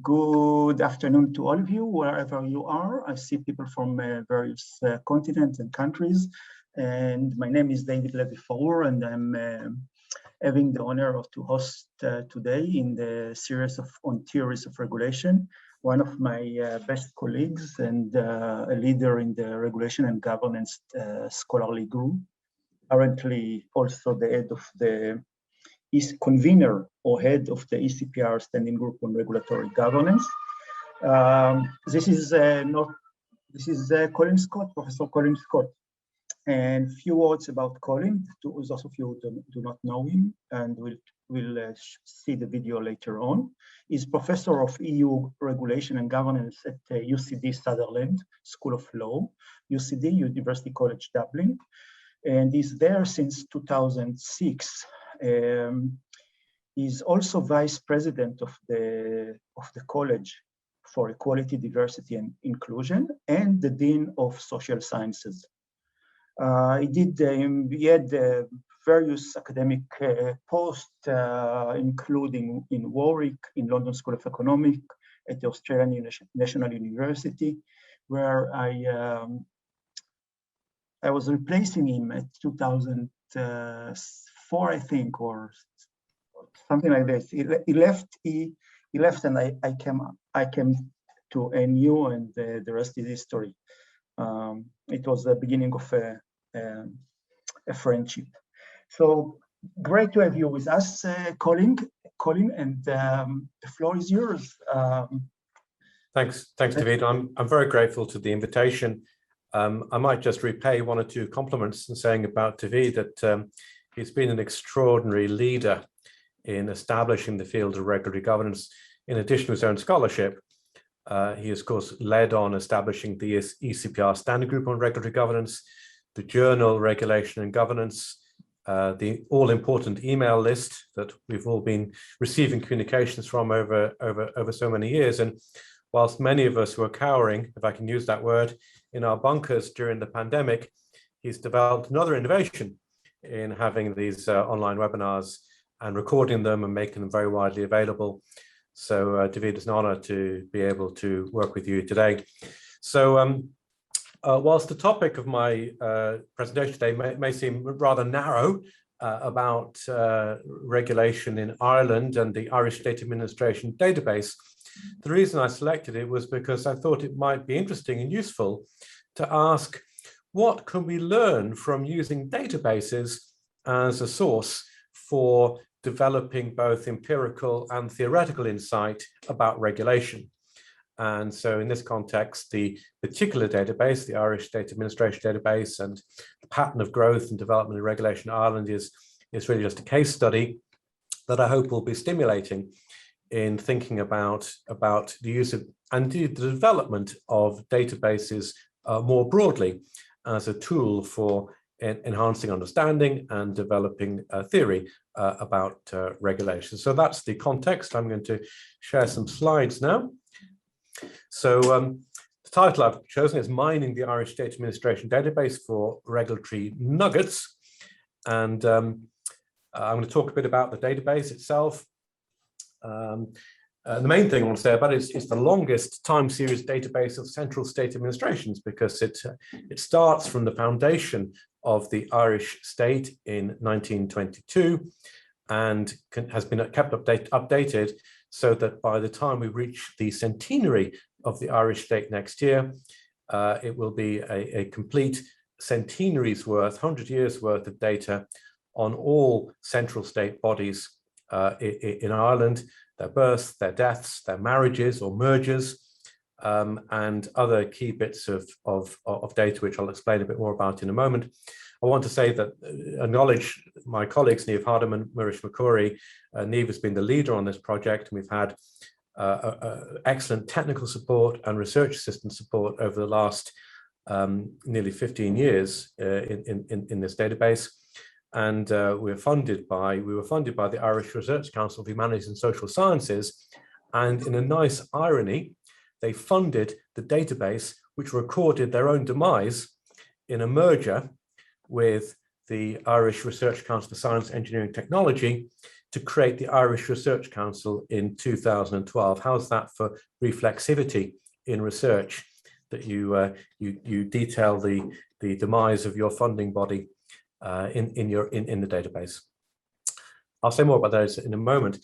Good afternoon to all of you, wherever you are. I see people from various continents and countries. And my name is David Levy-Faur, and I'm having the honor to host today in the series on theories of regulation, one of my best colleagues and a leader in the regulation and governance scholarly group, currently also the head of the convener or head of the ECPR Standing Group on Regulatory Governance. This is Colin Scott, Professor Colin Scott. And a few words about Colin, to those of you who do not know him, and we'll see the video later on. He's Professor of EU Regulation and Governance at UCD Sutherland School of Law, UCD, University College Dublin, and he's there since 2006. He's also vice president of the College for Equality, Diversity and Inclusion and the Dean of Social Sciences. He had various academic posts, including in Warwick, in London School of Economics, at the Australian National University, where I was replacing him at 2004, I think, or something like this. He left, and I came to NU, and the rest is history. It was the beginning of a friendship. So great to have you with us, Colin, and the floor is yours. Thanks, David. I'm very grateful to the invitation. I might just repay one or two compliments in saying about David that he's been an extraordinary leader in establishing the field of regulatory governance. In addition to his own scholarship, he, of course, led on establishing the ECPR Standing Group on Regulatory Governance, the journal Regulation and Governance, the all-important email list that we've all been receiving communications from over so many years. And whilst many of us were cowering, if I can use that word, in our bunkers during the pandemic, he's developed another innovation in having these online webinars and recording them and making them very widely available. So David, it's an honor to be able to work with you today. So whilst the topic of my presentation today may seem rather narrow about regulation in Ireland and the Irish State Administration database, the reason I selected it was because I thought it might be interesting and useful to ask, what can we learn from using databases as a source for developing both empirical and theoretical insight about regulation? And so in this context, the particular database, the Irish State Administration database, and the pattern of growth and development in regulation in Ireland is really just a case study that I hope will be stimulating in thinking about the use of and the development of databases more broadly as a tool for enhancing understanding and developing theory about regulation. So that's the context. I'm going to share some slides now. So the title I've chosen is Mining the Irish State Administration Database for Regulatory Nuggets. And I'm going to talk a bit about the database itself. The main thing I want to say about it is the longest time series database of central state administrations, because it starts from the foundation of the Irish state in 1922 and has been kept updated so that by the time we reach the centenary of the Irish state next year, it will be a complete centenary's worth, 100 years worth of data on all central state bodies in Ireland, their births, their deaths, their marriages or mergers, and other key bits of data, which I'll explain a bit more about in a moment. I want to say that, acknowledge my colleagues, Niamh Hardiman, Murish Makori. Niamh has been the leader on this project, and we've had excellent technical support and research assistant support over the last nearly 15 years in this database. And we were funded by the Irish Research Council of Humanities and Social Sciences. And in a nice irony, they funded the database, which recorded their own demise in a merger with the Irish Research Council for Science, Engineering, Technology to create the Irish Research Council in 2012. How's that for reflexivity in research, that you detail the demise of your funding body in the database? I'll say more about those in a moment.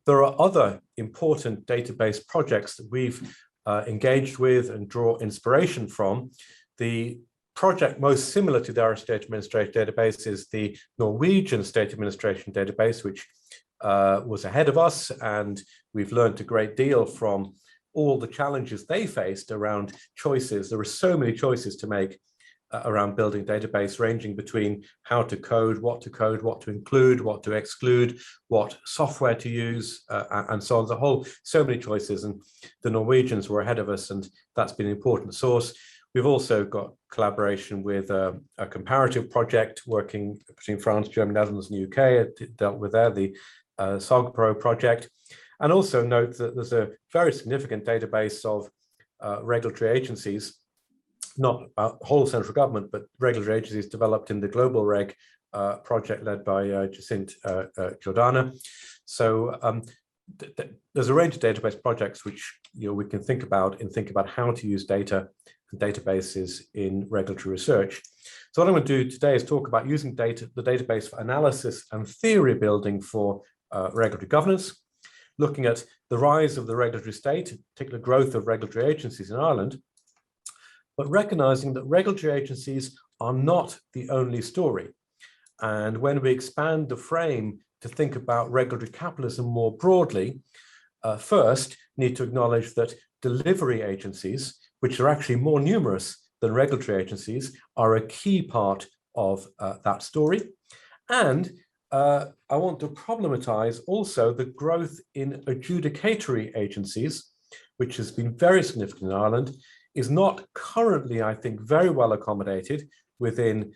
There are other important database projects that we've engaged with and draw inspiration from. The project most similar to the Irish State Administration database is the Norwegian State Administration database, which was ahead of us, and we've learned a great deal from all the challenges they faced around choices. There were so many choices to make around building database, ranging between how to code, what to include, what to exclude, what software to use, and so on. So many choices, and the Norwegians were ahead of us, and that's been an important source. We've also got collaboration with a comparative project working between France, Germany, Netherlands, and UK, dealt with there, the SOGPRO project. And also note that there's a very significant database of regulatory agencies, not whole central government, but regulatory agencies developed in the Global Reg project led by Jacinth Giordana. So there's a range of database projects which we can think about how to use data and databases in regulatory research. So what I'm going to do today is talk about using the database for analysis and theory building for regulatory governance, looking at the rise of the regulatory state, particular growth of regulatory agencies in Ireland, but recognizing that regulatory agencies are not the only story. And when we expand the frame to think about regulatory capitalism more broadly, first need to acknowledge that delivery agencies, which are actually more numerous than regulatory agencies, are a key part of that story. And I want to problematize also the growth in adjudicatory agencies, which has been very significant in Ireland, is not currently, I think, very well accommodated within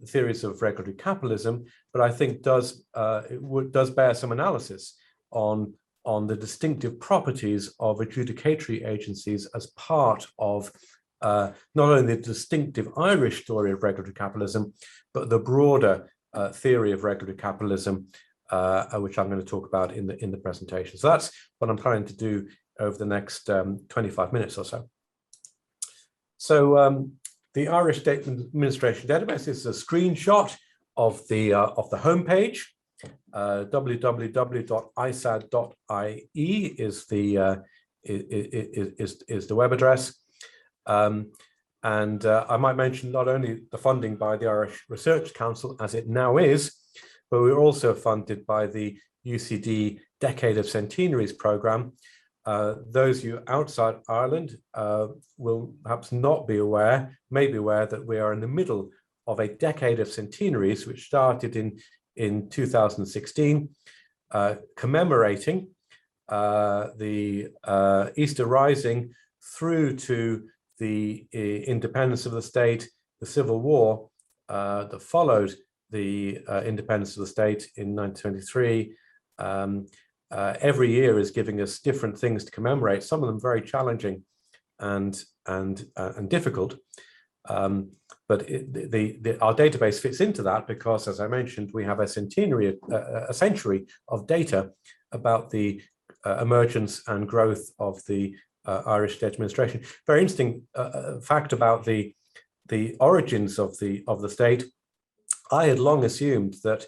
theories of regulatory capitalism, but I think does bear some analysis on the distinctive properties of adjudicatory agencies as part of not only the distinctive Irish story of regulatory capitalism, but the broader theory of regulatory capitalism, which I'm going to talk about in the presentation. So that's what I'm planning to do over the next 25 minutes or so. So the Irish State Administration database is a screenshot of the homepage. www.isad.ie is the web address. And I might mention not only the funding by the Irish Research Council, as it now is, but we're also funded by the UCD Decade of Centenaries programme. Those of you outside Ireland will perhaps not be aware, may be aware that we are in the middle of a decade of centenaries, which started in 2016, commemorating the Easter Rising through to the independence of the state, the Civil War that followed the independence of the state in 1923. Every year is giving us different things to commemorate, some of them very challenging and difficult. But our database fits into that because, as I mentioned, we have a century of data about the emergence and growth of the Irish State Administration. Very interesting fact about the origins of the state. I had long assumed that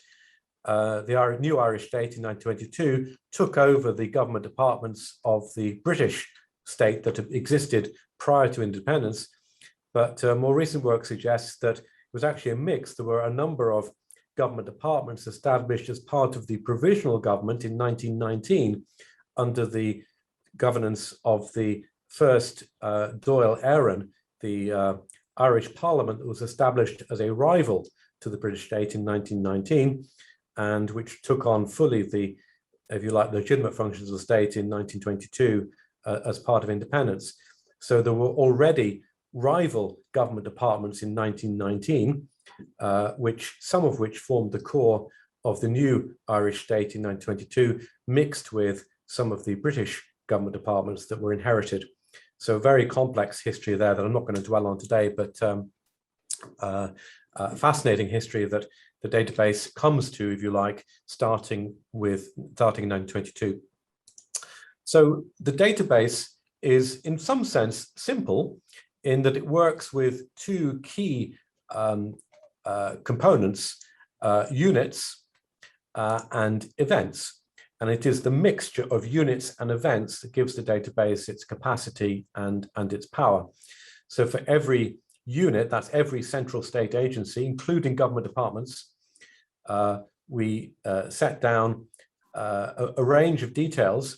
the new Irish state in 1922 took over the government departments of the British state that had existed prior to independence. But more recent work suggests that it was actually a mix. There were a number of government departments established as part of the provisional government in 1919 under the governance of the first Dáil Éireann, the Irish Parliament that was established as a rival to the British state in 1919, and which took on fully the, if you like, legitimate functions of the state in 1922 as part of independence. So there were already rival government departments in 1919, some of which formed the core of the new Irish state in 1922, mixed with some of the British government departments that were inherited. So very complex history there that I'm not going to dwell on today, but fascinating history that the database comes to, if you like, starting in 1922. So the database is, in some sense, simple in that it works with two key components, units and events. And it is the mixture of units and events that gives the database its capacity and its power. So for every unit, that's every central state agency, including government departments, we set down a range of details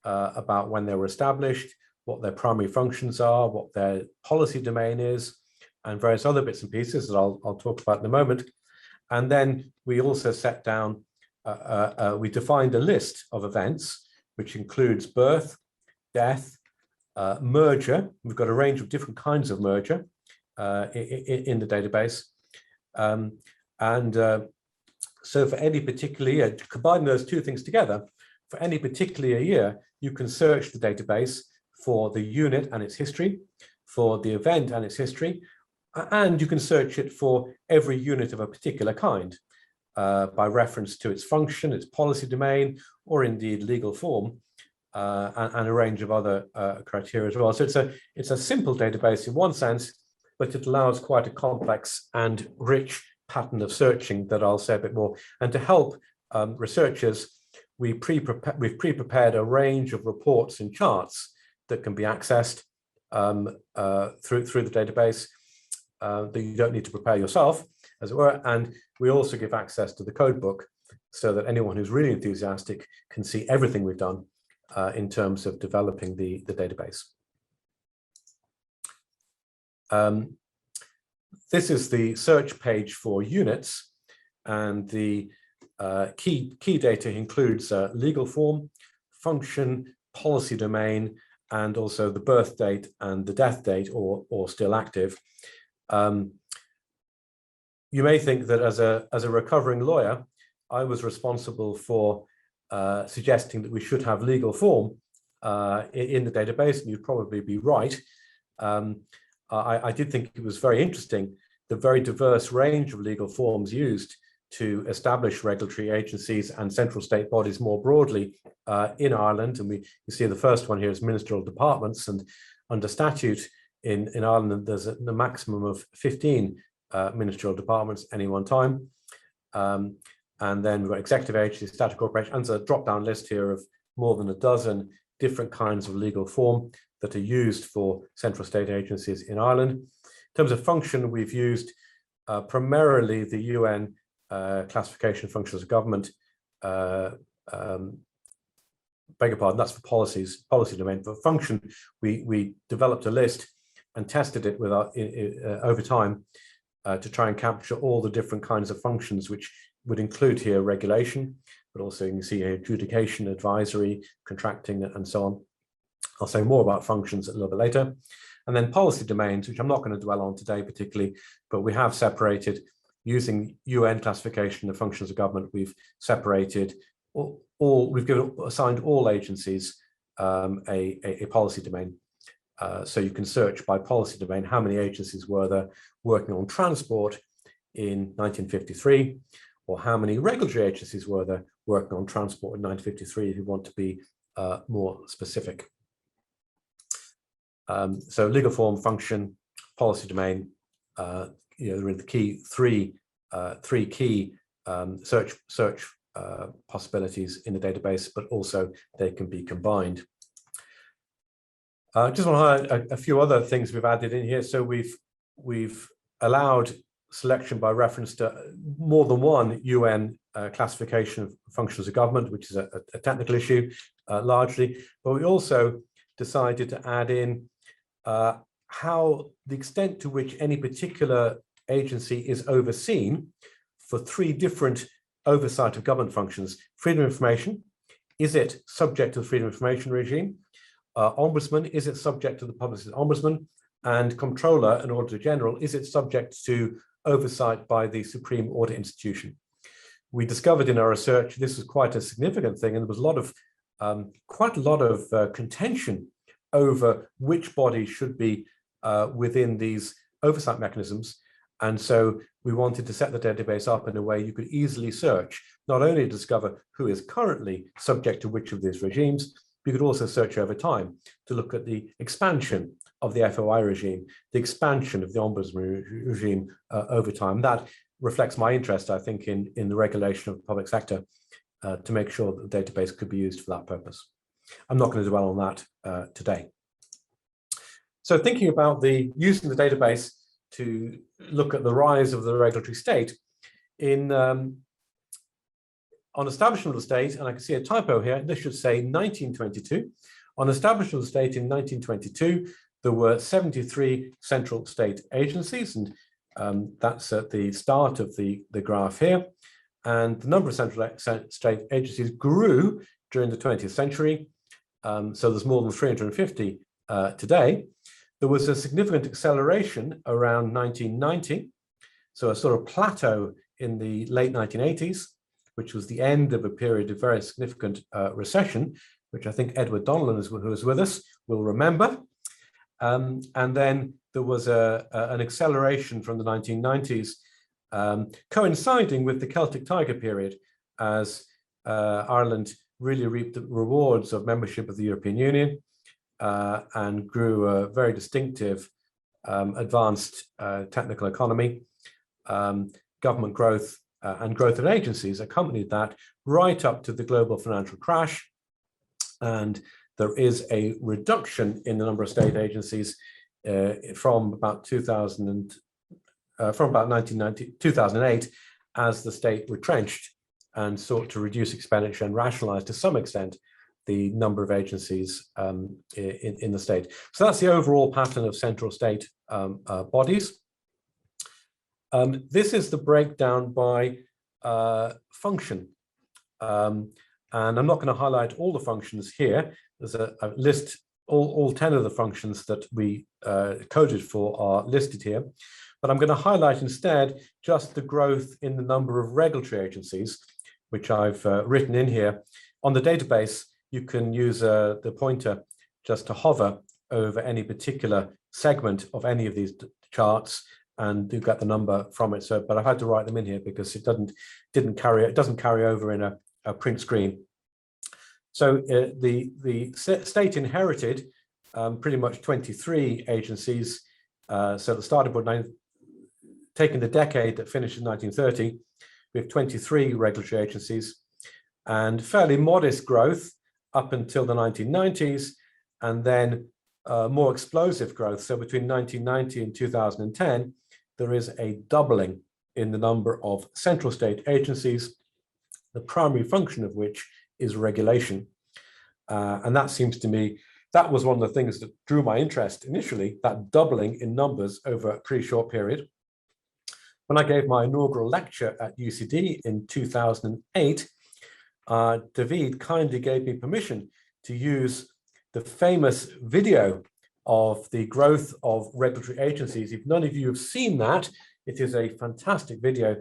about when they were established, what their primary functions are, what their policy domain is, and various other bits and pieces that I'll talk about in a moment. And then we also set down, we defined a list of events, which includes birth, death, merger. We've got a range of different kinds of merger in the database. So for any particular year, combining those two things together, for any particular year, you can search the database for the unit and its history, for the event and its history, and you can search it for every unit of a particular kind by reference to its function, its policy domain, or indeed legal form, and a range of other criteria as well. So it's a simple database in one sense, but it allows quite a complex and rich pattern of searching that I'll say a bit more. And to help researchers, we've pre-prepared a range of reports and charts that can be accessed through the database that you don't need to prepare yourself, as it were. And we also give access to the code book so that anyone who's really enthusiastic can see everything we've done in terms of developing the database. This is the search page for units, and the key data includes legal form, function, policy domain, and also the birth date and the death date, or still active. You may think that as a recovering lawyer, I was responsible for suggesting that we should have legal form in the database, and you'd probably be right. I did think it was very interesting, the very diverse range of legal forms used to establish regulatory agencies and central state bodies more broadly in Ireland. And you see the first one here is ministerial departments, and under statute in Ireland, there's a maximum of 15 ministerial departments at any one time. And then we've got executive agencies, statutory corporation, and there's a drop-down list here of more than a dozen different kinds of legal form that are used for central state agencies in Ireland. In terms of function, we've used primarily the UN classification of functions of government. Beg your pardon, that's for policy domain. For function, we developed a list and tested it with over time to try and capture all the different kinds of functions, which would include here regulation, but also you can see here adjudication, advisory, contracting, and so on. I'll say more about functions a little bit later. And then policy domains, which I'm not going to dwell on today particularly, but we have separated using UN classification of functions of government. We've separated we've assigned all agencies a policy domain. So you can search by policy domain how many agencies were there working on transport in 1953, or how many regulatory agencies were there working on transport in 1953 if you want to be more specific. So legal form, function, policy domain, they're the key three key search possibilities in the database, but also they can be combined. I just want to highlight a few other things we've added in here. So we've allowed selection by reference to more than one UN classification of functions of government, which is a technical issue largely, but we also decided to add in how the extent to which any particular agency is overseen for three different oversight of government functions. Freedom of information, is it subject to the freedom of information regime? Ombudsman, is it subject to the publicist ombudsman? And comptroller and auditor general, is it subject to oversight by the Supreme Audit Institution? We discovered in our research this was quite a significant thing, and there was quite a lot of contention over which body should be within these oversight mechanisms. And so we wanted to set the database up in a way you could easily search, not only to discover who is currently subject to which of these regimes, but you could also search over time to look at the expansion of the FOI regime, the expansion of the ombudsman regime over time. That reflects my interest, I think, in the regulation of the public sector to make sure that the database could be used for that purpose. I'm not going to dwell on that today. So thinking about using the database to look at the rise of the regulatory state on establishment of the state, and I can see a typo here, this should say 1922. On establishment of the state in 1922, there were 73 central state agencies, and that's at the start of the graph here. And the number of central state agencies grew during the 20th century. So there's more than 350 today. There was a significant acceleration around 1990. So a sort of plateau in the late 1980s, which was the end of a period of very significant recession, which I think Edward Donlan, who was with us, will remember. And then there was an acceleration from the 1990s, coinciding with the Celtic Tiger period, as Ireland really reaped the rewards of membership of the European Union and grew a very distinctive, advanced technical economy. Government growth and growth in agencies accompanied that right up to the global financial crash. And there is a reduction in the number of state agencies from about 2008 as the state retrenched and sought to reduce expenditure and rationalize to some extent the number of agencies in the state. So that's the overall pattern of central state bodies. This is the breakdown by function. And I'm not going to highlight all the functions here. There's a list, all 10 of the functions that we coded for are listed here. But I'm going to highlight instead just the growth in the number of regulatory agencies, which I've written in here. On the database, you can use the pointer just to hover over any particular segment of any of these charts, and you get the number from it. So, but I've had to write them in here because it doesn't carry over in a print screen. So the state inherited pretty much 23 agencies. So the starting point, taking the decade that finished in 1930, we have 23 regulatory agencies and fairly modest growth up until the 1990s, and then more explosive growth. So between 1990 and 2010, there is a doubling in the number of central state agencies, the primary function of which is regulation. And that seems to me, that was one of the things that drew my interest initially, that doubling in numbers over a pretty short period. When I gave my inaugural lecture at UCD in 2008, David kindly gave me permission to use the famous video of the growth of regulatory agencies. If none of you have seen that, it is a fantastic video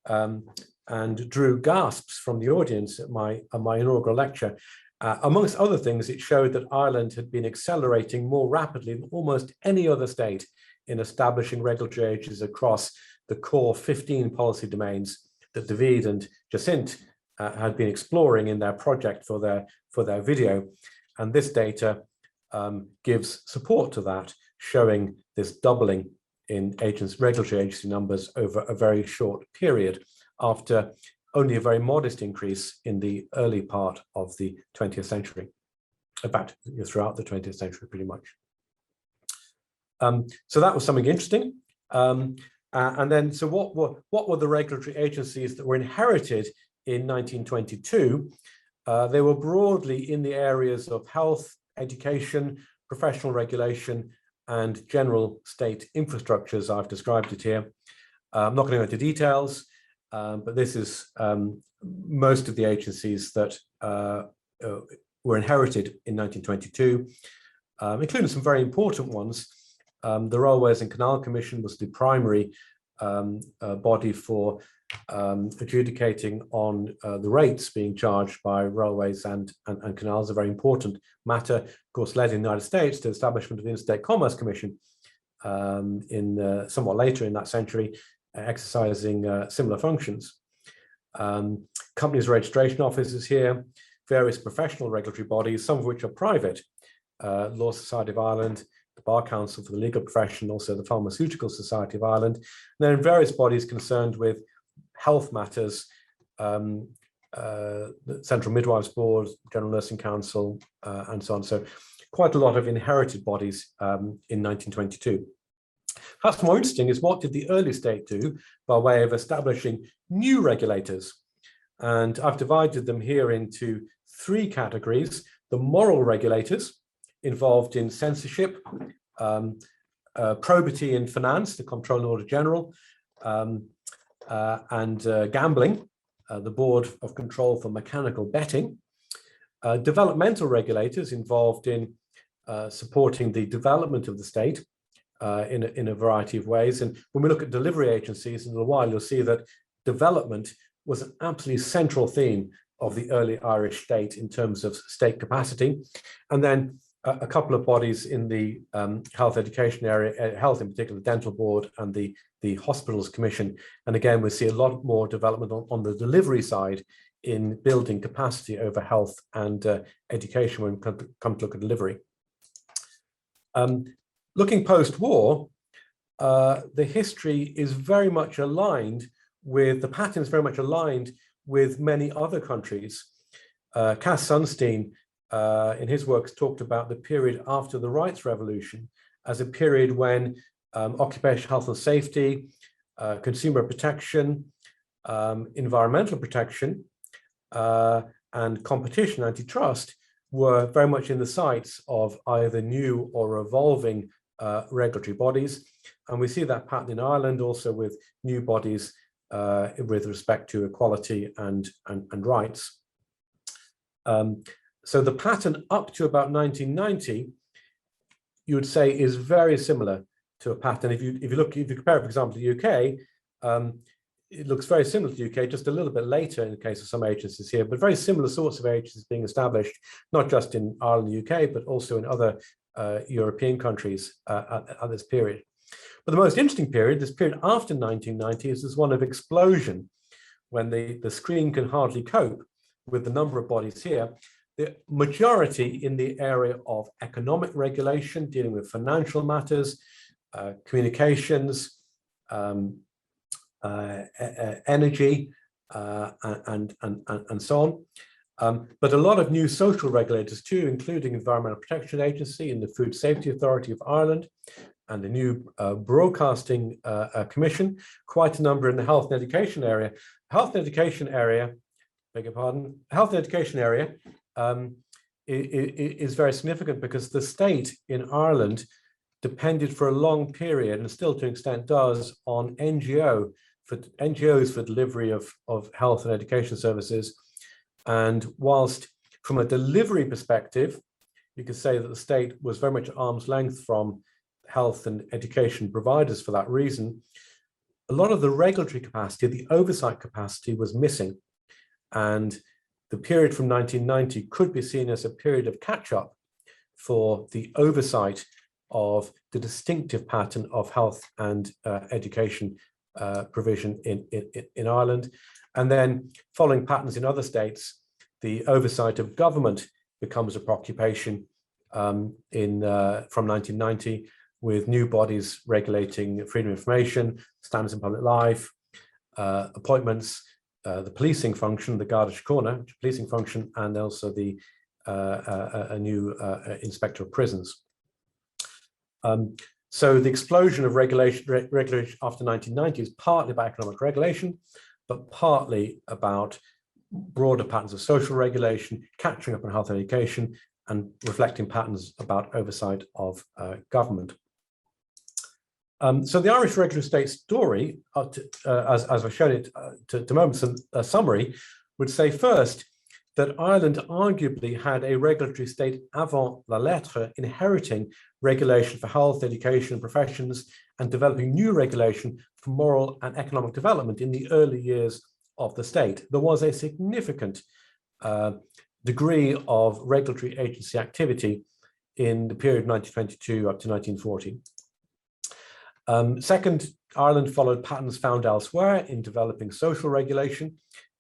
and drew gasps from the audience at my inaugural lecture. Amongst other things, it showed that Ireland had been accelerating more rapidly than almost any other state in establishing regulatory agencies across the core 15 policy domains that David and Jacinth had been exploring in their project for their video. And this data gives support to that, showing this doubling in regulatory agency numbers over a very short period after only a very modest increase in the early part of the 20th century. In fact, throughout the 20th century, pretty much. So that was something interesting. And then, so what were the regulatory agencies that were inherited in 1922? They were broadly in the areas of health, education, professional regulation, and general state infrastructures. I've described it here. I'm not going to go into details, but this is most of the agencies that were inherited in 1922, including some very important ones. The Railways and Canal Commission was the primary body for adjudicating on the rates being charged by railways and canals, a very important matter, of course, led in the United States to the establishment of the Interstate Commerce Commission somewhat later in that century, exercising similar functions. Companies' registration offices here, various professional regulatory bodies, some of which are private, Law Society of Ireland, the Bar Council for the legal profession, also the Pharmaceutical Society of Ireland, and then various bodies concerned with health matters, the Central Midwives Board, General Nursing Council, and so on. So quite a lot of inherited bodies in 1922. Perhaps more interesting is what did the early state do by way of establishing new regulators? And I've divided them here into three categories: the moral regulators involved in censorship, probity in finance, the Comptroller Order General, and gambling, the Board of Control for Mechanical Betting. Developmental regulators involved in supporting the development of the state in a variety of ways. And when we look at delivery agencies in a little while, you'll see that development was an absolutely central theme of the early Irish state in terms of state capacity. And then a couple of bodies in the health education area, health in particular, the Dental Board and the Hospitals Commission. And again, we see a lot more development on the delivery side in building capacity over health and education when we come to look at delivery. Looking post-war, the history is very much aligned with, the pattern is very much aligned with many other countries. Cass Sunstein, in his works, talked about the period after the Rights Revolution as a period when occupational health and safety, consumer protection, environmental protection, and competition, antitrust, were very much in the sights of either new or evolving regulatory bodies. And we see that pattern in Ireland also with new bodies with respect to equality and rights. So the pattern up to about 1990, you would say, is very similar to a pattern. If you compare, for example, the UK, it looks very similar to the UK, just a little bit later in the case of some agencies here, but very similar sorts of agencies being established, not just in Ireland and the UK, but also in other European countries at this period. But the most interesting period, this period after 1990, is one of explosion, when the screen can hardly cope with the number of bodies here. The majority in the area of economic regulation, dealing with financial matters, communications, energy, and so on. But a lot of new social regulators too, including Environmental Protection Agency and the Food Safety Authority of Ireland, and the new Broadcasting Commission, quite a number in the health and education area. Health and education area, beg your pardon, health and education area is very significant because the state in Ireland depended for a long period, and still to an extent does, on NGOs for delivery of health and education services. And whilst from a delivery perspective, you could say that the state was very much at arm's length from health and education providers for that reason, a lot of the regulatory capacity, the oversight capacity, was missing. And the period from 1990 could be seen as a period of catch-up for the oversight of the distinctive pattern of health and education provision in Ireland. And then following patterns in other states, the oversight of government becomes a preoccupation from 1990, with new bodies regulating freedom of information, standards in public life, appointments, the policing function, the Garda Síochána policing function, and also a new inspector of prisons. So the explosion of regulation after 1990 is partly about economic regulation, but partly about broader patterns of social regulation, catching up on health and education, and reflecting patterns about oversight of government. So the Irish regulatory state story, as I've shown it to moments, a summary, would say first that Ireland arguably had a regulatory state avant la lettre, inheriting regulation for health, education, professions, and developing new regulation for moral and economic development in the early years of the state. There was a significant degree of regulatory agency activity in the period 1922 up to 1940. Second, Ireland followed patterns found elsewhere in developing social regulation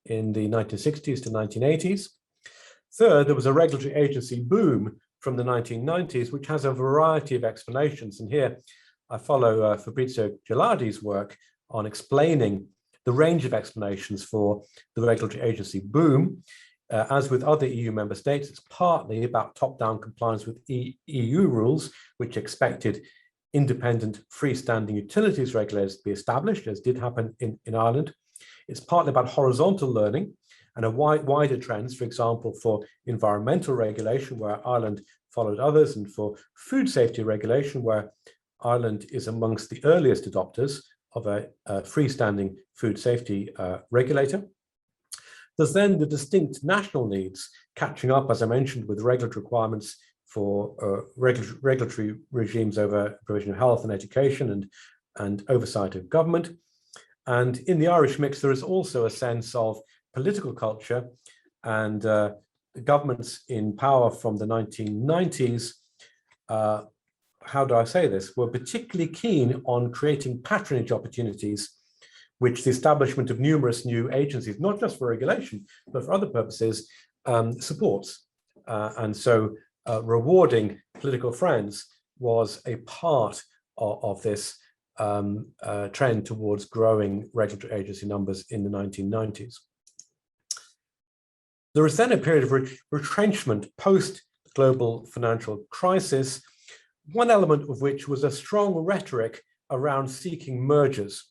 in the 1960s to 1980s. Third, there was a regulatory agency boom from the 1990s, which has a variety of explanations. And here I follow Fabrizio Gilardi's work on explaining the range of explanations for the regulatory agency boom. As with other EU member states, it's partly about top-down compliance with EU rules, which expected independent freestanding utilities regulators to be established, as did happen in Ireland. It's partly about horizontal learning and a wider trends, for example, for environmental regulation, where Ireland followed others, and for food safety regulation, where Ireland is amongst the earliest adopters of a freestanding food safety regulator. There's then the distinct national needs catching up, as I mentioned, with regulatory requirements for regulatory regimes over provision of health and education and oversight of government. And in the Irish mix, there is also a sense of political culture, and governments in power from the 1990s, how do I say this, were particularly keen on creating patronage opportunities, which the establishment of numerous new agencies, not just for regulation, but for other purposes, supports. And so rewarding political friends was a part of this trend towards growing regulatory agency numbers in the 1990s. There was then a period of retrenchment post-global financial crisis, one element of which was a strong rhetoric around seeking mergers.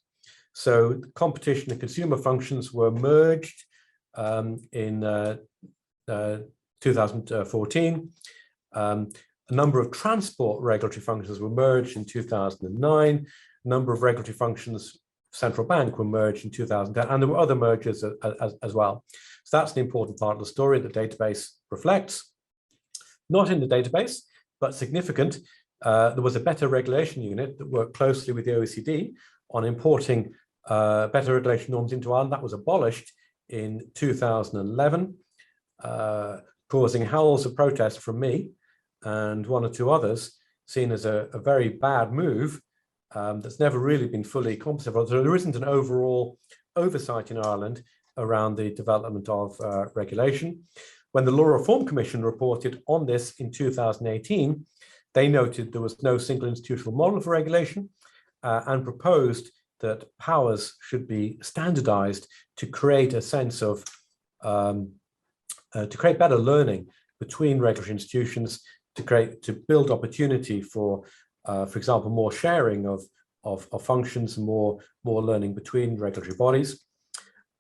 So competition and consumer functions were merged in 2014. A number of transport regulatory functions were merged in 2009. A number of regulatory functions, central bank, were merged in 2010, and there were other mergers as well. So that's an important part of the story the database reflects. Not in the database, but significant. There was a better regulation unit that worked closely with the OECD on importing better regulation norms into Ireland. That was abolished in 2011, causing howls of protest from me and one or two others, seen as a very bad move that's never really been fully compensated. So there isn't an overall oversight in Ireland around the development of regulation. When the Law Reform Commission reported on this in 2018, they noted there was no single institutional model for regulation and proposed that powers should be standardized to create a sense of, to create better learning between regulatory institutions, to build opportunity for example, more sharing of functions and more learning between regulatory bodies.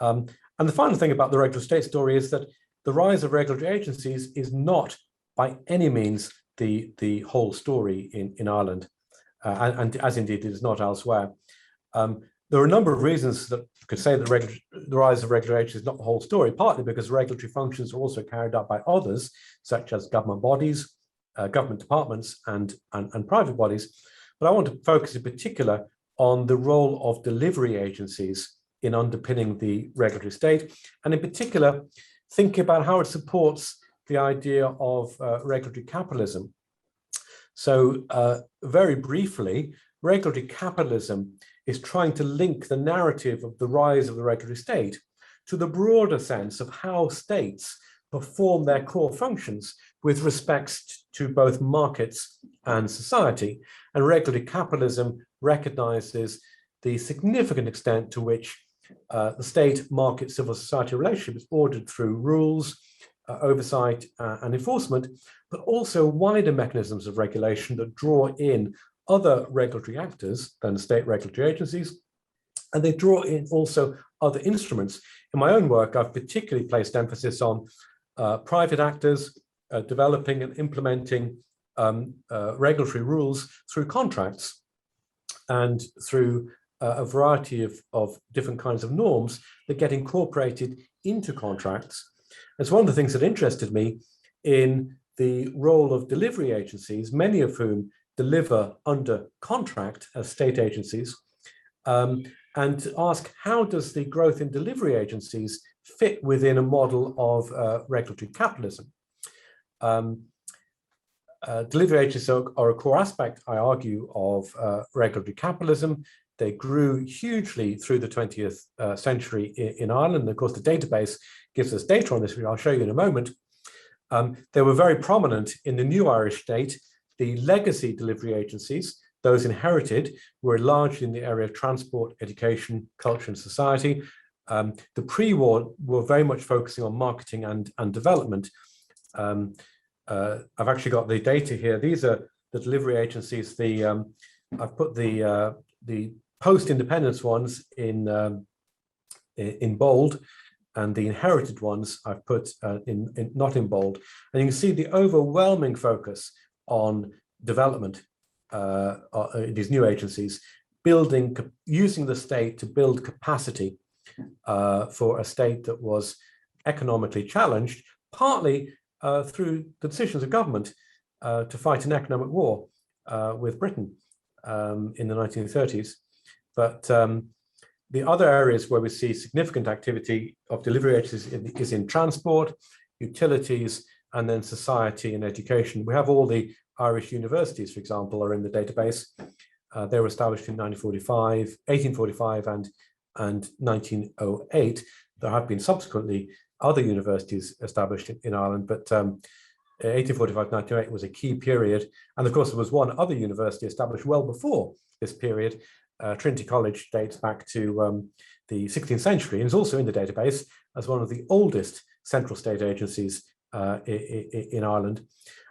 And the final thing about the regulatory state story is that the rise of regulatory agencies is not by any means the whole story in Ireland, and as indeed it is not elsewhere. There are a number of reasons that you could say that the rise of regulatory agencies is not the whole story, partly because regulatory functions are also carried out by others, such as government bodies, government departments, and private bodies. But I want to focus in particular on the role of delivery agencies in underpinning the regulatory state, and in particular, think about how it supports the idea of regulatory capitalism. So very briefly, regulatory capitalism is trying to link the narrative of the rise of the regulatory state to the broader sense of how states perform their core functions with respect to both markets and society. And regulatory capitalism recognizes the significant extent to which the state market civil society relationship is ordered through rules, oversight and enforcement, but also wider mechanisms of regulation that draw in other regulatory actors than state regulatory agencies, and they draw in also other instruments. In my own work, I've particularly placed emphasis on private actors developing and implementing regulatory rules through contracts and through a variety of different kinds of norms that get incorporated into contracts. It's one of the things that interested me in the role of delivery agencies, many of whom deliver under contract as state agencies, and to ask, how does the growth in delivery agencies fit within a model of regulatory capitalism? Delivery agencies are a core aspect, I argue, of regulatory capitalism. They grew hugely through the 20th century in Ireland. And of course, the database gives us data on this, which I'll show you in a moment. They were very prominent in the new Irish state. The legacy delivery agencies, those inherited, were largely in the area of transport, education, culture, and society. The pre-war were very much focusing on marketing and development. I've actually got the data here. These are the delivery agencies. I've put the post-independence ones in bold, and the inherited ones I've put not in bold. And you can see the overwhelming focus on development, these new agencies, using the state to build capacity for a state that was economically challenged, partly through the decisions of government to fight an economic war with Britain in the 1930s. But the other areas where we see significant activity of delivery agencies is in transport, utilities, and then society and education. We have all the Irish universities, for example, are in the database. They were established in 1845 and 1908. There have been subsequently other universities established in Ireland, but 1845-1908 was a key period. And of course, there was one other university established well before this period. Trinity College dates back to the 16th century and is also in the database as one of the oldest central state agencies in Ireland.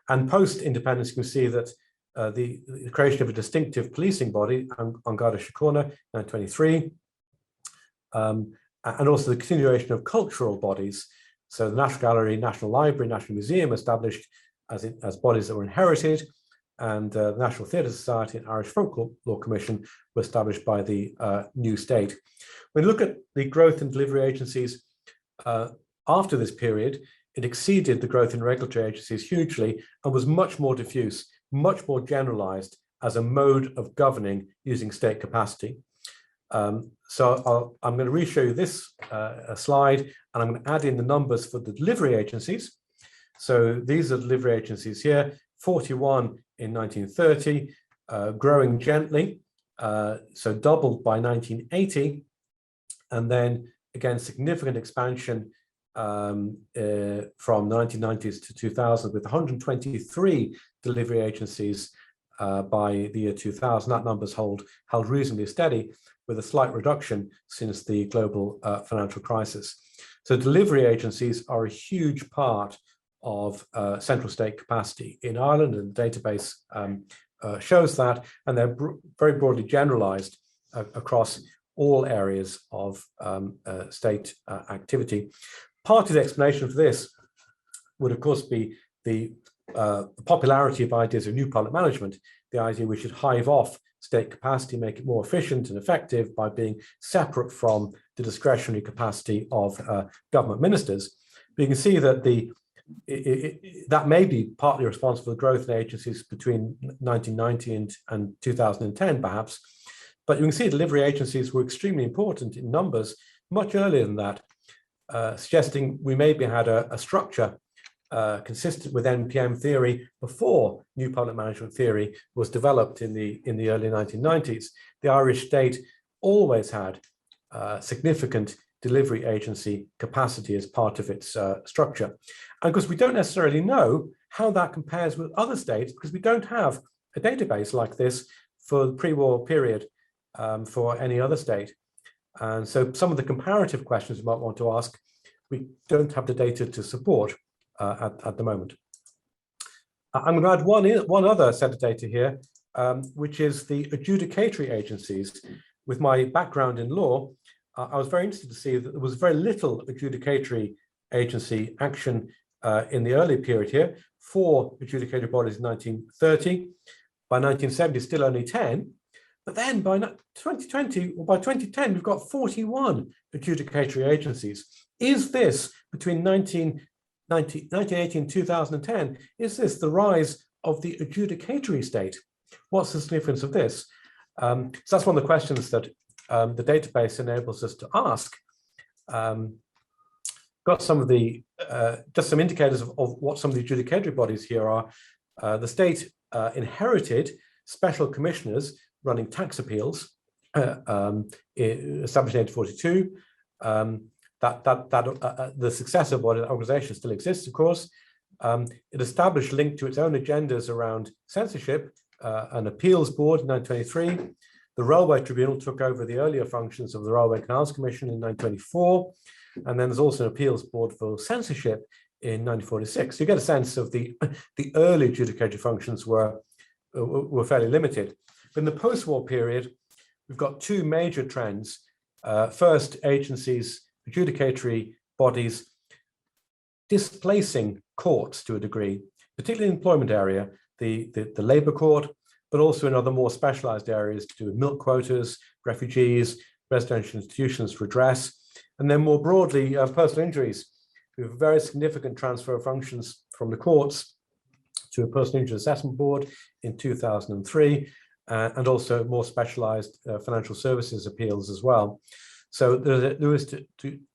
And post-independence, you can see that the creation of a distinctive policing body, An Garda Síochána, 1923, and also the continuation of cultural bodies. So the National Gallery, National Library, National Museum established as bodies that were inherited, and the National Theatre Society and Irish Folklore Commission were established by the new state. When you look at the growth in delivery agencies after this period, it exceeded the growth in regulatory agencies hugely and was much more diffuse, much more generalized as a mode of governing using state capacity. So I'm going to re-show you this slide, and I'm going to add in the numbers for the delivery agencies. So these are delivery agencies here, 41 in 1930, growing gently, so doubled by 1980, and then again significant expansion from the 1990s to 2000 with 123 delivery agencies by the year 2000. That number's held reasonably steady, with a slight reduction since the global financial crisis. So delivery agencies are a huge part of central state capacity in Ireland, and the database shows that, and they're very broadly generalized across all areas of state activity. Part of the explanation for this would, of course, be the popularity of ideas of new public management, the idea we should hive off state capacity, make it more efficient and effective by being separate from the discretionary capacity of government ministers. But you can see that that may be partly responsible for the growth in agencies between 1990 and 2010, perhaps. But you can see delivery agencies were extremely important in numbers much earlier than that, suggesting we maybe had a structure consistent with NPM theory before new public management theory was developed in the early 1990s. The Irish state always had significant delivery agency capacity as part of its structure. And because we don't necessarily know how that compares with other states, because we don't have a database like this for the pre-war period for any other state. And so some of the comparative questions you might want to ask, we don't have the data to support at the moment. I'm going to add one other set of data here, which is the adjudicatory agencies. With my background in law, I was very interested to see that there was very little adjudicatory agency action in the early period here. 4 adjudicatory bodies in 1930. By 1970, still only 10. But then by 2020, or by 2010, we've got 41 adjudicatory agencies. Is this, between 1980 and 2010, is this the rise of the adjudicatory state? What's the significance of this? So that's one of the questions that the database enables us to ask. Got some of the, just some indicators of what some of the adjudicatory bodies here are. The state inherited special commissioners running tax appeals established in 1842. The successor body, the organization, still exists, of course. It established, linked to its own agendas around censorship, an appeals board in 1923. The Railway Tribunal took over the earlier functions of the Railway Canals Commission in 1924. And then there's also an appeals board for censorship in 1946. So you get a sense of the early adjudicatory functions were fairly limited. But in the post-war period, we've got two major trends. First, agencies, adjudicatory bodies displacing courts to a degree, particularly in the employment area, the labour court, but also in other more specialised areas to do with milk quotas, refugees, residential institutions, redress, and then more broadly, personal injuries. We have a very significant transfer of functions from the courts to a personal injury assessment board in 2003, and also more specialised financial services appeals as well. So there is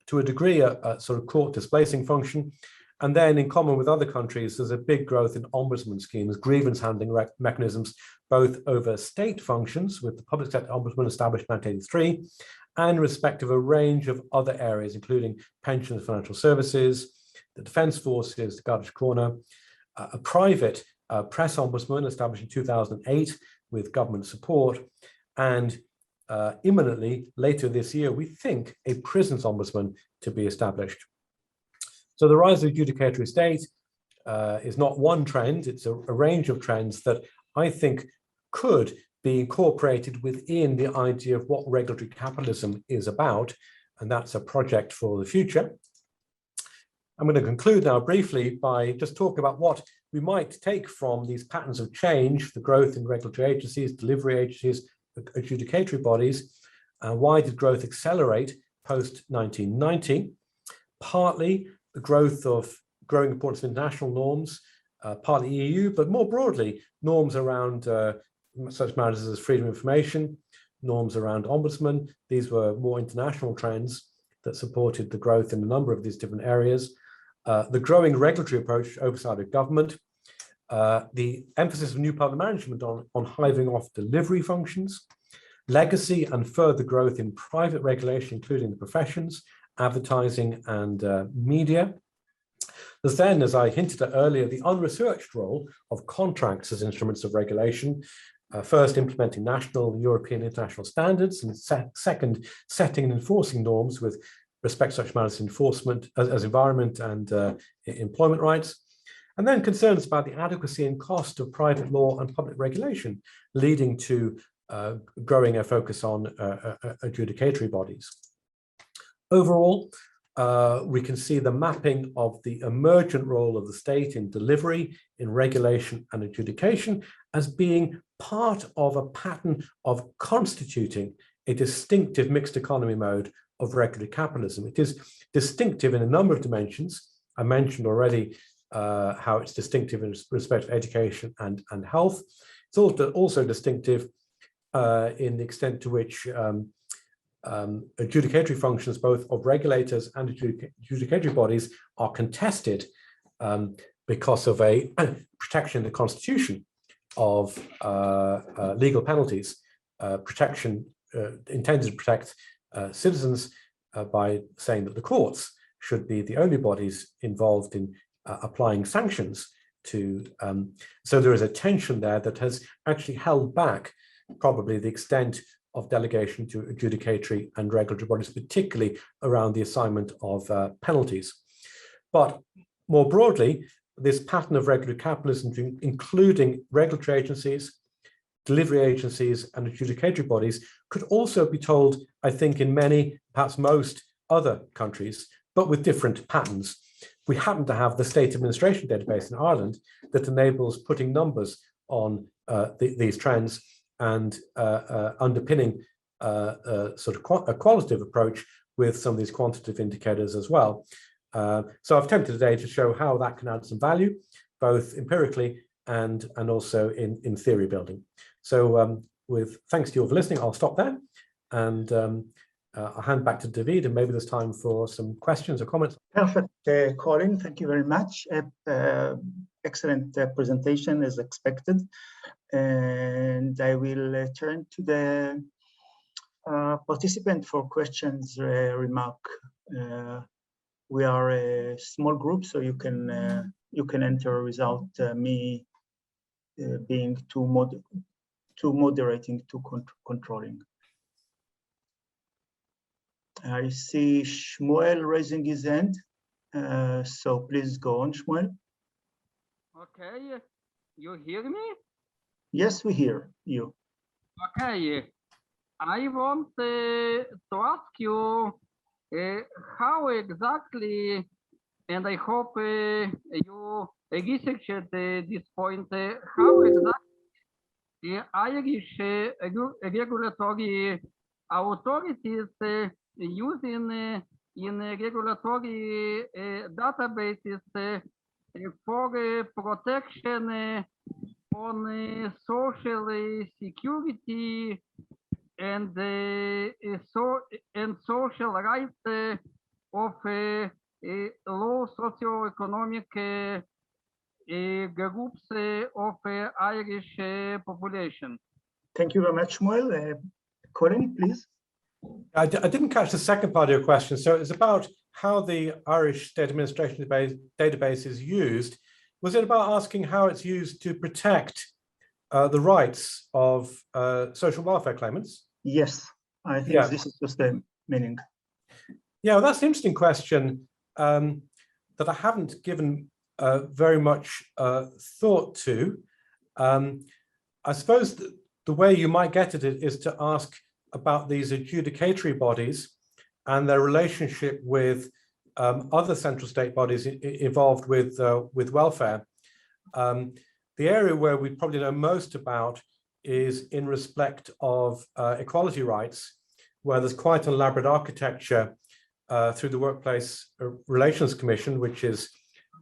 to a degree a sort of court displacing function. And then in common with other countries, there's a big growth in ombudsman schemes, grievance handling mechanisms, both over state functions with the public sector ombudsman established in 1983, and in respect of a range of other areas, including pension and financial services, the defence forces, the Garda Síochána, a private press ombudsman established in 2008 with government support, and imminently later this year, we think a prisons ombudsman to be established. So the rise of the adjudicatory state is not one trend, it's a range of trends that I think could be incorporated within the idea of what regulatory capitalism is about, and that's a project for the future. I'm going to conclude now briefly by just talking about what we might take from these patterns of change, the growth in regulatory agencies, delivery agencies, adjudicatory bodies. Why did growth accelerate post-1990? Partly the growth of growing importance of international norms, partly EU, but more broadly, norms around such matters as freedom of information, norms around ombudsman. These were more international trends that supported the growth in a number of these different areas. The growing regulatory approach to oversight of government, the emphasis of new public management on hiving off delivery functions, legacy and further growth in private regulation, including the professions, advertising and media. There's then, as I hinted at earlier, the unresearched role of contracts as instruments of regulation, first implementing national, European, international standards, and second, setting and enforcing norms with respect to such matters as enforcement, as environment and employment rights. And then concerns about the adequacy and cost of private law and public regulation, leading to growing a focus on adjudicatory bodies. Overall, we can see the mapping of the emergent role of the state in delivery, in regulation and adjudication as being part of a pattern of constituting a distinctive mixed economy mode of regulatory capitalism. It is distinctive in a number of dimensions. I mentioned already how it's distinctive in respect of education and health. It's also distinctive in the extent to which adjudicatory functions, both of regulators and adjudicatory bodies, are contested because of a protection in the Constitution of legal penalties, protection intended to protect citizens by saying that the courts should be the only bodies involved in applying sanctions to. So there is a tension there that has actually held back probably the extent of delegation to adjudicatory and regulatory bodies, particularly around the assignment of penalties. But more broadly, this pattern of regulatory capitalism, including regulatory agencies, delivery agencies, and adjudicatory bodies, could also be told, I think, in many, perhaps most other countries, but with different patterns. We happen to have the state administration database in Ireland that enables putting numbers on these trends and underpinning sort of a qualitative approach with some of these quantitative indicators as well. So I've attempted today to show how that can add some value, both empirically and also in theory building. So with thanks to you all for listening, I'll stop there and I'll hand back to David, and maybe there's time for some questions or comments. Perfect, Colin, thank you very much. Excellent presentation as expected. And I will turn to the Participant for questions, remark. We are a small group, so you can enter without me being too moderating, too controlling. I see Shmuel raising his hand, so please go on, Shmuel. Okay, you hear me? Yes, we hear you. Okay, I want to ask you how exactly, and I hope you researched this point, how exactly Irish regulatory authorities using in regulatory databases for protection on social security and social rights of low socioeconomic groups of Irish population. Thank you very much, Shmuel. Colin, please. I didn't catch the second part of your question. So it's about how the Irish State Administration database is used. Was it about asking how it's used to protect the rights of social welfare claimants? Yes, I think this is just the meaning. Yeah, well, that's an interesting question that I haven't given very much thought to. I suppose the way you might get at it is to ask about these adjudicatory bodies and their relationship with other central state bodies involved with welfare. The area where we probably know most about is in respect of equality rights, where there's quite an elaborate architecture through the Workplace Relations Commission, which is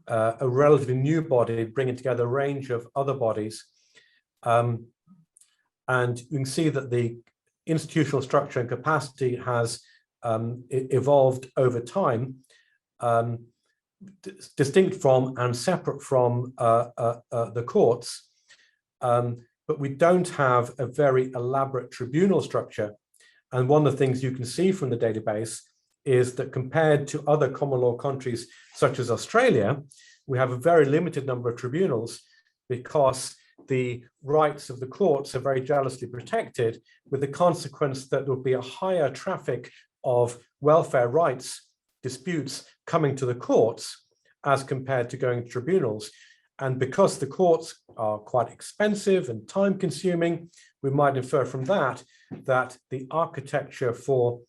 a relatively new body bringing together a range of other bodies. And you can see that the institutional structure and capacity has evolved over time, distinct from and separate from the courts. But we don't have a very elaborate tribunal structure. And one of the things you can see from the database is that compared to other common law countries, such as Australia, we have a very limited number of tribunals because the rights of the courts are very jealously protected, with the consequence that there will be a higher traffic of welfare rights disputes coming to the courts as compared to going to tribunals. And because the courts are quite expensive and time consuming, we might infer from that that the architecture for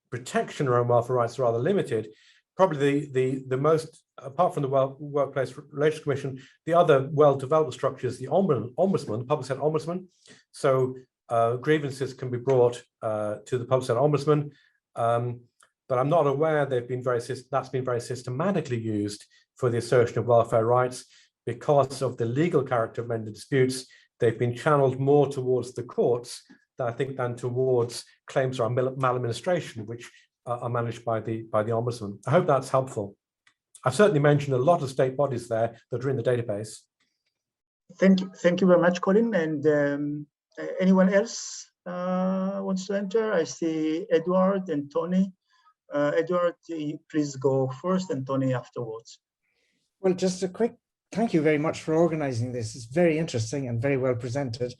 protection around welfare rights is rather limited. Probably the most, apart from the Workplace Relations Commission, the other well-developed structure is the Ombudsman, the Public Sector Ombudsman. So grievances can be brought to the Public Sector Ombudsman, but I'm not aware that's been very systematically used for the assertion of welfare rights. Because of the legal character of many disputes, they've been channeled more towards the courts than towards claims around maladministration, which are managed by the Ombudsman. I hope that's helpful. I've certainly mentioned a lot of state bodies there that are in the database. Thank you very much, Colin. And anyone else wants to enter? I see Edward and Tony. Edward, please go first, and Tony afterwards. Well, just a quick thank you very much for organizing this. It's very interesting and very well presented.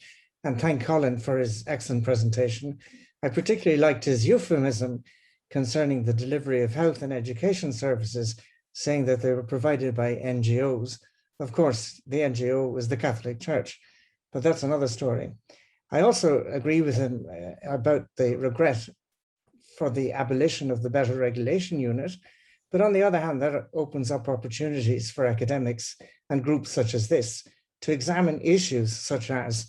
And thank Colin for his excellent presentation. I particularly liked his euphemism concerning the delivery of health and education services, saying that they were provided by NGOs. Of course, the NGO was the Catholic Church, but that's another story. I also agree with him about the regret for the abolition of the Better Regulation Unit. But on the other hand, that opens up opportunities for academics and groups such as this to examine issues such as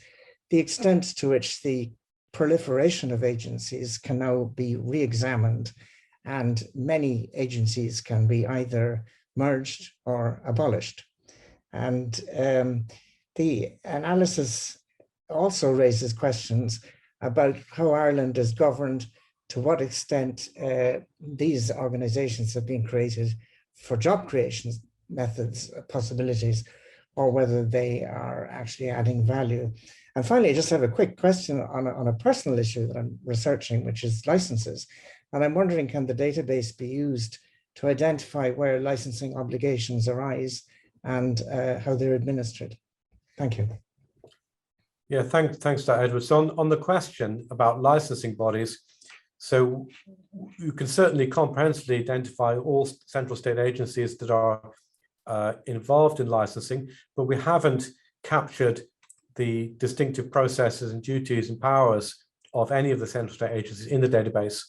the extent to which the proliferation of agencies can now be re-examined, and many agencies can be either merged or abolished. And the analysis also raises questions about how Ireland is governed, to what extent these organizations have been created for job creation methods, possibilities, or whether they are actually adding value. And finally, I just have a quick question on a personal issue that I'm researching, which is licenses. And I'm wondering, can the database be used to identify where licensing obligations arise and how they're administered? Thank you. Yeah, thanks to Edward. So on the question about licensing bodies, so you can certainly comprehensively identify all central state agencies that are involved in licensing, but we haven't captured the distinctive processes and duties and powers of any of the central state agencies in the database.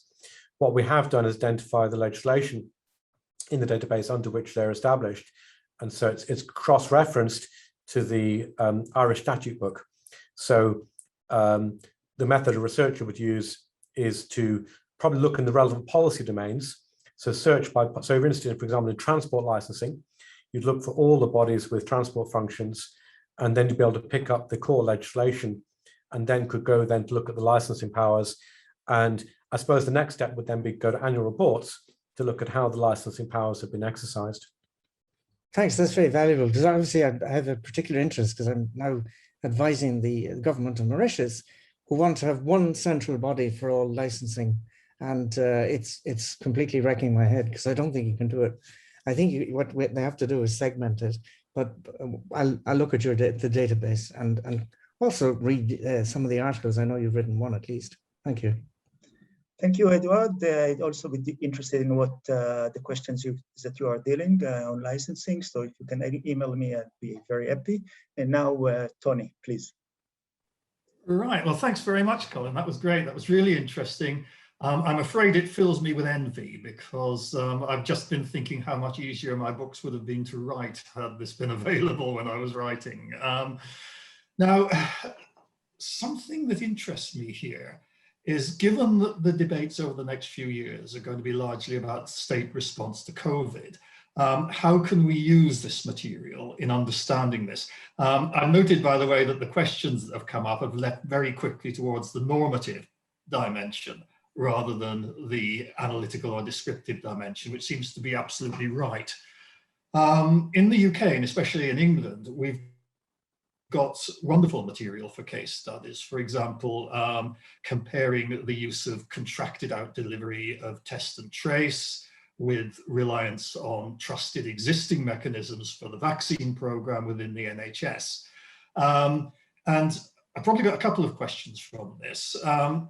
What we have done is identify the legislation in the database under which they're established. And so it's cross-referenced to the Irish statute book. So the method a researcher would use is to probably look in the relevant policy domains. So search by, so if you're interested, for example, in transport licensing, you'd look for all the bodies with transport functions, and then you'd be able to pick up the core legislation, and then could go then to look at the licensing powers. And I suppose the next step would then be go to annual reports to look at how the licensing powers have been exercised. Thanks, that's very valuable, because obviously I have a particular interest because I'm now advising the government of Mauritius, who want to have one central body for all licensing. And it's completely wrecking my head because I don't think you can do it. I think what they have to do is segment it. But I'll look at the database and also read some of the articles. I know you've written one at least. Thank you. Thank you, Edward. I'd also be interested in what the questions that you are dealing on licensing. So if you can email me, I'd be very happy. And now, Tony, please. Right. Well, thanks very much, Colin. That was great. That was really interesting. I'm afraid it fills me with envy because I've just been thinking how much easier my books would have been to write had this been available when I was writing. Now, something that interests me here is, given that the debates over the next few years are going to be largely about state response to COVID, how can we use this material in understanding this? I've noted, by the way, that the questions that have come up have led very quickly towards the normative dimension rather than the analytical or descriptive dimension, which seems to be absolutely right. In the UK, and especially in England, we've got wonderful material for case studies. For example, comparing the use of contracted out delivery of test and trace with reliance on trusted existing mechanisms for the vaccine program within the NHS. And I've probably got a couple of questions from this.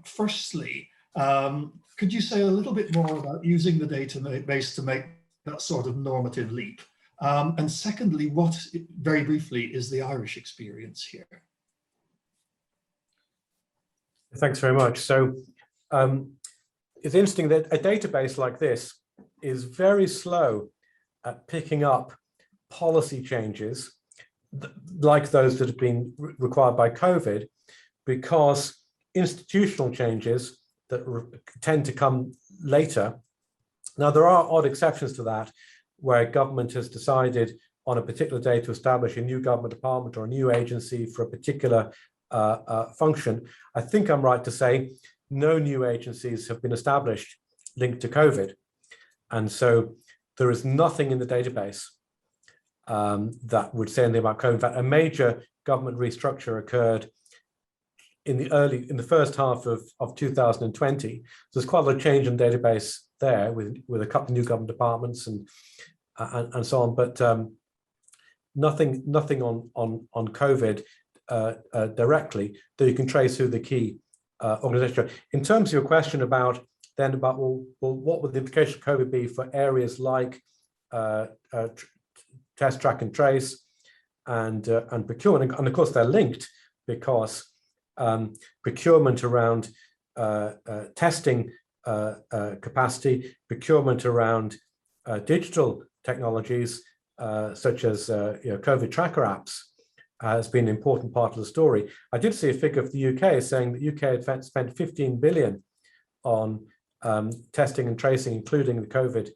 Firstly, could you say a little bit more about using the database to make that sort of normative leap? And secondly, what, very briefly, is the Irish experience here? Thanks very much. So it's interesting that a database like this is very slow at picking up policy changes like those that have been required by COVID, because institutional changes that tend to come later. Now, there are odd exceptions to that, where government has decided on a particular day to establish a new government department or a new agency for a particular function. I think I'm right to say no new agencies have been established linked to COVID. And so there is nothing in the database that would say anything about COVID. In fact, a major government restructure occurred in the first half of 2020. So there's quite a lot of change in the database there with a couple of new government departments and so on, but nothing on COVID directly, though you can trace who the key organizations are. In terms of your question about well, what would the implication of COVID be for areas like test, track and trace and procurement? And of course they're linked, because procurement around testing capacity, procurement around digital technologies such as COVID tracker apps has been an important part of the story. I did see a figure for the UK saying that UK had spent 15 billion on testing and tracing, including the COVID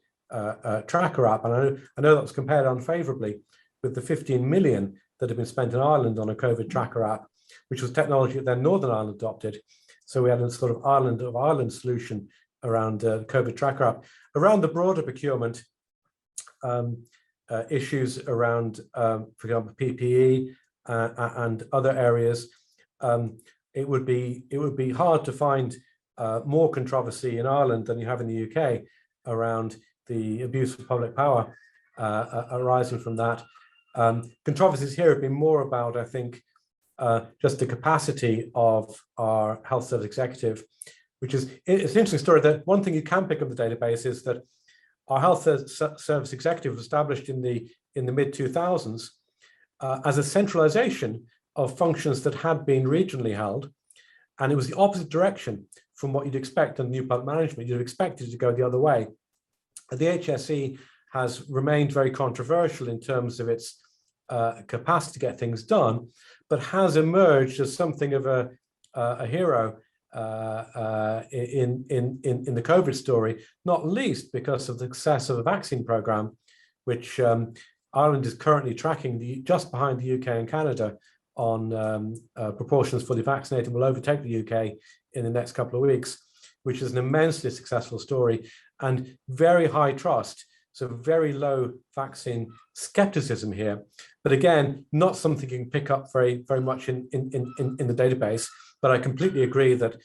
tracker app. And I know that was compared unfavorably with the 15 million that had been spent in Ireland on a COVID tracker app, which was technology that then Northern Ireland adopted. So we had a sort of island of Ireland solution around the COVID tracker app. Around the broader procurement issues around, for example, PPE and other areas, it would be hard to find more controversy in Ireland than you have in the UK around the abuse of public power arising from that. Controversies here have been more about, I think, just the capacity of our health service executive, which is, it's an interesting story that one thing you can pick up the database is that our health service executive was established in the mid-2000s as a centralization of functions that had been regionally held. And it was the opposite direction from what you'd expect in new public management. You'd have expected it to go the other way. The HSE has remained very controversial in terms of its capacity to get things done, but has emerged as something of a hero in the COVID story, not least because of the success of the vaccine program, which Ireland is currently tracking just behind the UK and Canada on proportions fully vaccinated, will overtake the UK in the next couple of weeks, which is an immensely successful story and very high trust. So very low vaccine skepticism here, but again, not something you can pick up very much in the database. But I completely agree that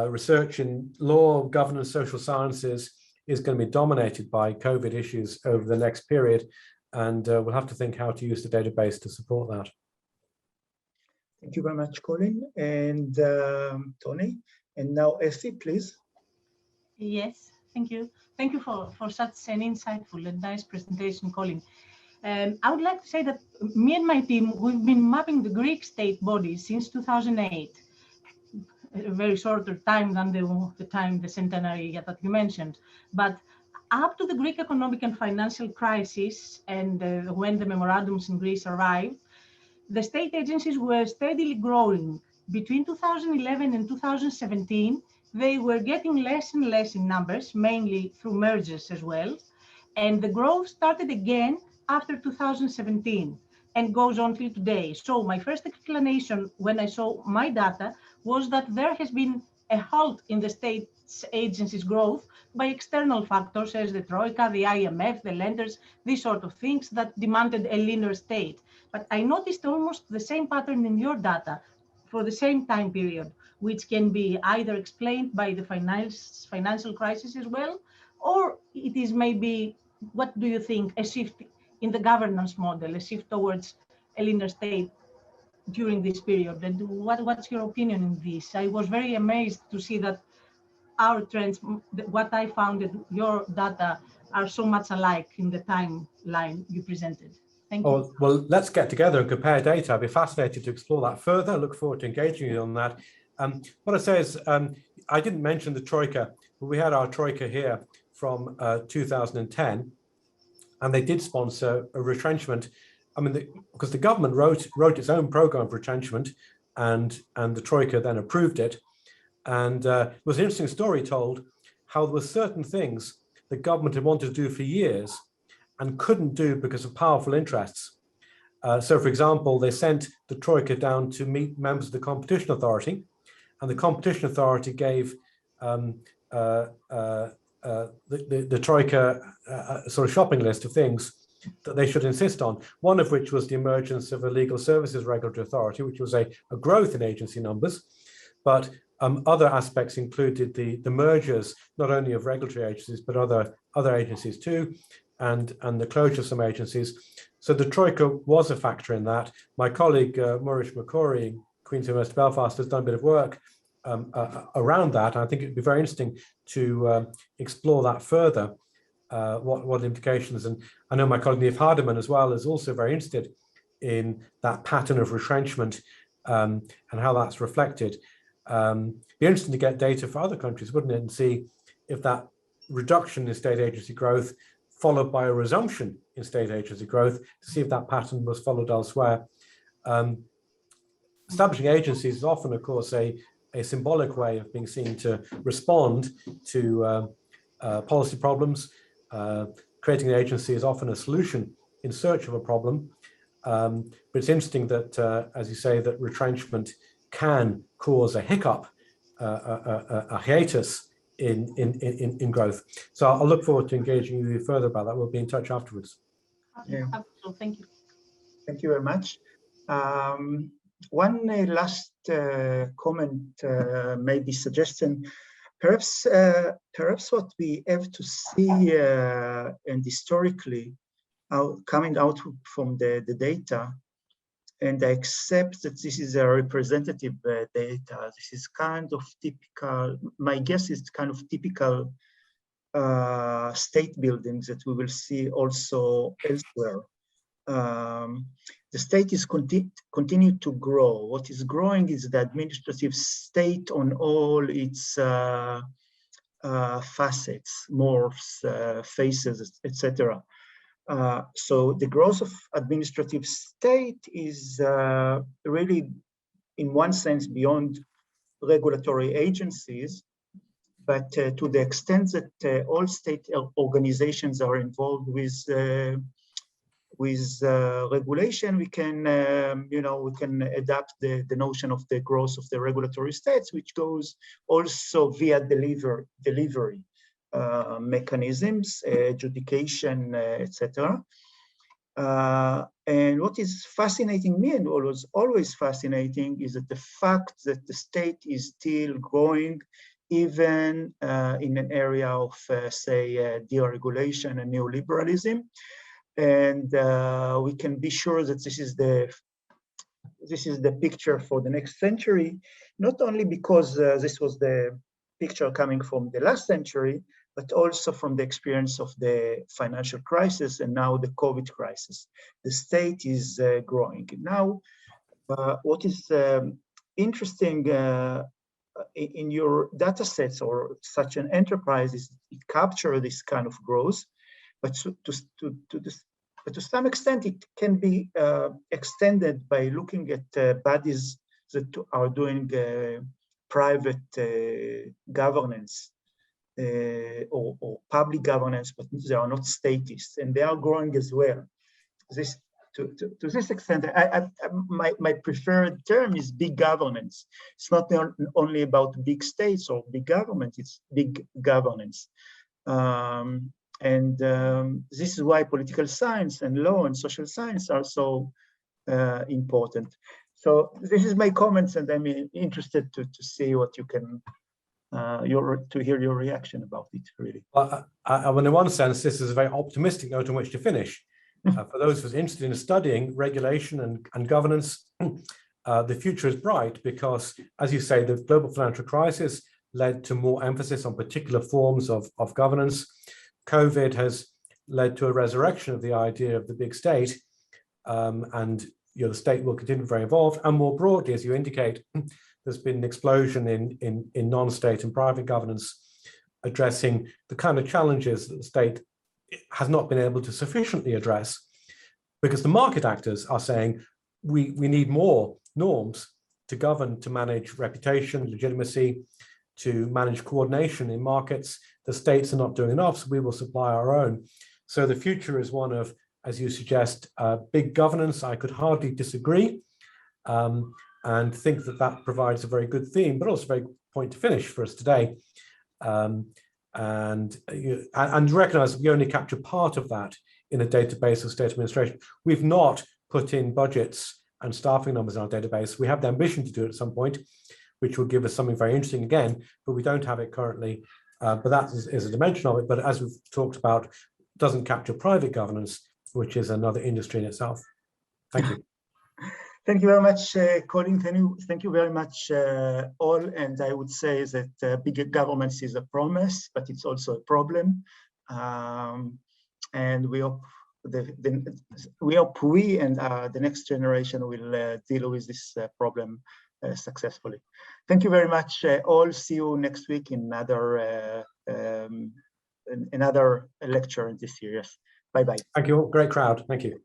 research in law, governance, social sciences is going to be dominated by COVID issues over the next period, and we'll have to think how to use the database to support that. Thank you very much, Colin and Tony. And now Essie, please. Yes, thank you. Thank you for such an insightful and nice presentation, Colin. I would like to say that me and my team, we've been mapping the Greek state bodies since 2008, a very shorter time than the centenary that you mentioned. But up to the Greek economic and financial crisis and when the memorandums in Greece arrived, the state agencies were steadily growing. Between 2011 and 2017, they were getting less and less in numbers, mainly through mergers as well. And the growth started again after 2017 and goes on till today. So my first explanation when I saw my data was that there has been a halt in the state agencies' growth by external factors as the Troika, the IMF, the lenders, these sort of things that demanded a leaner state. But I noticed almost the same pattern in your data for the same time period, which can be either explained by the financial crisis as well, or it is maybe, what do you think, a shift in the governance model, a shift towards a leaner state during this period? And what's your opinion on this? I was very amazed to see that our trends, what I found that your data are so much alike in the timeline you presented. Thank you. Well, let's get together and compare data. I'd be fascinated to explore that further. I look forward to engaging you on that. What I say is, I didn't mention the Troika, but we had our Troika here from 2010, and they did sponsor a retrenchment. I mean, because the government wrote its own program of retrenchment, and the Troika then approved it. And there was an interesting story told how there were certain things the government had wanted to do for years and couldn't do because of powerful interests. So, for example, they sent the Troika down to meet members of the Competition Authority, and the Competition Authority gave the Troika sort of shopping list of things that they should insist on, one of which was the emergence of a legal services regulatory authority, which was a growth in agency numbers, but other aspects included the mergers, not only of regulatory agencies, but other agencies too, and the closure of some agencies. So the Troika was a factor in that. My colleague, Maurice McCrory, Queen's University Belfast, has done a bit of work around that. I think it'd be very interesting to explore that further, what implications. And I know my colleague Niamh Hardiman as well is also very interested in that pattern of retrenchment and how that's reflected. Be interesting to get data for other countries, wouldn't it, and see if that reduction in state agency growth followed by a resumption in state agency growth, to see if that pattern was followed elsewhere. Establishing agencies is often, of course, a symbolic way of being seen to respond to policy problems. Creating an agency is often a solution in search of a problem. But it's interesting that, as you say, that retrenchment can cause a hiccup, a hiatus in growth. So I'll look forward to engaging with you further about that. We'll be in touch afterwards. Yeah. Thank you. Thank you very much. One last comment, maybe suggestion. Perhaps what we have to see and historically coming out from the data, and I accept that this is a representative data. This is kind of typical, my guess is kind of typical state buildings that we will see also elsewhere. The state is continued to grow. What is growing is the administrative state on all its facets, morphs, faces, etc. So the growth of administrative state is really, in one sense, beyond regulatory agencies, but to the extent that all state organizations are involved with regulation, we can, we can adapt the notion of the growth of the regulatory states, which goes also via delivery mechanisms, adjudication, etc. And what is fascinating me, and always fascinating, is that the fact that the state is still growing, even in an area of, say, deregulation and neoliberalism. And we can be sure that this is the picture for the next century, not only because this was the picture coming from the last century, but also from the experience of the financial crisis and now the COVID crisis. The state is growing. Now, what is interesting in your data sets or such an enterprise is it captures this kind of growth, but to some extent, it can be extended by looking at bodies that are doing private governance or public governance, but they are not statists, and they are growing as well. To this extent, my preferred term is big governance. It's not only about big states or big government, it's big governance. And this is why political science and law and social science are so important. So this is my comments, and I'm interested to see what you can, to hear your reaction about it, really. Well, in one sense, this is a very optimistic note on which to finish. For those who are interested in studying regulation and governance, the future is bright because, as you say, the global financial crisis led to more emphasis on particular forms of governance. COVID has led to a resurrection of the idea of the big state, and the state will continue to be very involved. And more broadly, as you indicate, there's been an explosion in non-state and private governance addressing the kind of challenges that the state has not been able to sufficiently address, because the market actors are saying we need more norms to govern, to manage reputation, legitimacy, to manage coordination in markets. The states are not doing enough, so we will supply our own. So the future is one of, as you suggest, big governance. I could hardly disagree, and think that provides a very good theme, but also a very point to finish for us today. And recognize that we only capture part of that in a database of state administration. We've not put in budgets and staffing numbers in our database. We have the ambition to do it at some point, which will give us something very interesting again, but we don't have it currently. But that is a dimension of it. But as we've talked about, doesn't capture private governance, which is another industry in itself. Thank you. Thank you very much, Colin. Thank you very much, all. And I would say that bigger governments is a promise, but it's also a problem. And we hope we and the next generation will deal with this problem successfully. Thank you very much, all. See you next week in another lecture in this series. Bye-bye. Thank you all. Great crowd. Thank you.